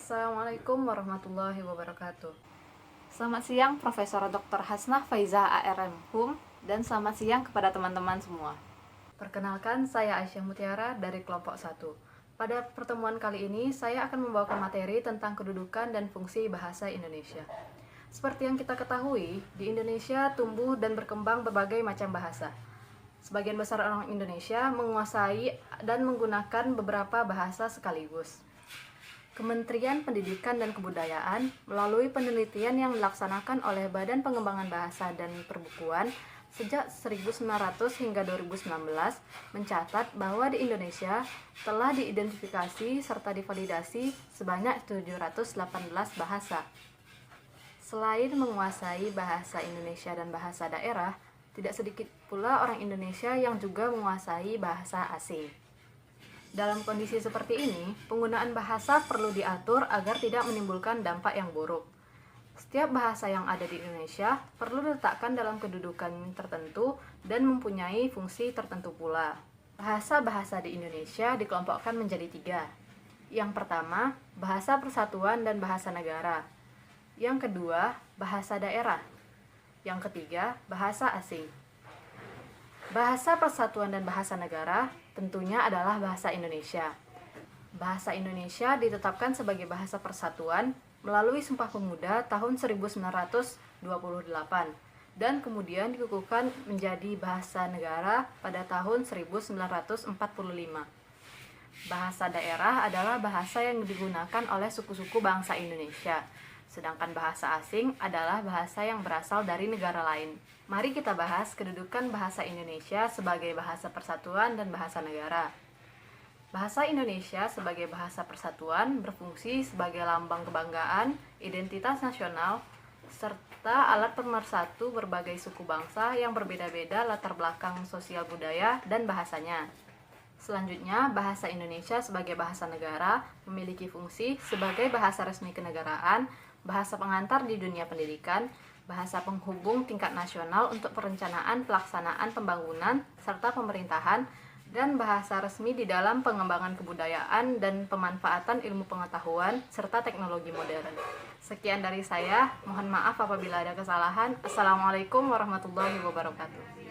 Assalamualaikum warahmatullahi wabarakatuh. Selamat siang Profesor Dr. Hasnah Faizah ARM HUM, dan selamat siang kepada teman-teman semua. Perkenalkan, saya Aisyah Mutiara dari kelompok 1. Pada pertemuan kali ini, saya akan membawakan materi tentang kedudukan dan fungsi bahasa Indonesia. Seperti yang kita ketahui, di Indonesia tumbuh dan berkembang berbagai macam bahasa. Sebagian besar orang Indonesia menguasai dan menggunakan beberapa bahasa sekaligus. Kementerian Pendidikan dan Kebudayaan melalui penelitian yang dilaksanakan oleh Badan Pengembangan Bahasa dan Perbukuan sejak 1900 hingga 2019 mencatat bahwa di Indonesia telah diidentifikasi serta divalidasi sebanyak 718 bahasa. Selain menguasai bahasa Indonesia dan bahasa daerah, tidak sedikit pula orang Indonesia yang juga menguasai bahasa asing. Dalam kondisi seperti ini, penggunaan bahasa perlu diatur agar tidak menimbulkan dampak yang buruk. Setiap bahasa yang ada di Indonesia perlu diletakkan dalam kedudukan tertentu dan mempunyai fungsi tertentu pula. Bahasa-bahasa di Indonesia dikelompokkan menjadi 3. Yang pertama, bahasa persatuan dan bahasa negara. Yang kedua, bahasa daerah. Yang ketiga, bahasa asing. Bahasa persatuan dan bahasa negara tentunya adalah bahasa Indonesia. Bahasa Indonesia ditetapkan sebagai bahasa persatuan melalui Sumpah Pemuda tahun 1928 dan kemudian dikukuhkan menjadi bahasa negara pada tahun 1945. Bahasa daerah adalah bahasa yang digunakan oleh suku-suku bangsa Indonesia, sedangkan bahasa asing adalah bahasa yang berasal dari negara lain. Mari kita bahas kedudukan bahasa Indonesia sebagai bahasa persatuan dan bahasa negara. Bahasa Indonesia sebagai bahasa persatuan berfungsi sebagai lambang kebanggaan, identitas nasional, serta alat pemersatu berbagai suku bangsa yang berbeda-beda latar belakang sosial budaya dan bahasanya. Selanjutnya, bahasa Indonesia sebagai bahasa negara memiliki fungsi sebagai bahasa resmi kenegaraan, bahasa pengantar di dunia pendidikan, bahasa penghubung tingkat nasional untuk perencanaan pelaksanaan pembangunan serta pemerintahan, dan bahasa resmi di dalam pengembangan kebudayaan dan pemanfaatan ilmu pengetahuan serta teknologi modern. Sekian dari saya, mohon maaf apabila ada kesalahan. Assalamualaikum warahmatullahi wabarakatuh.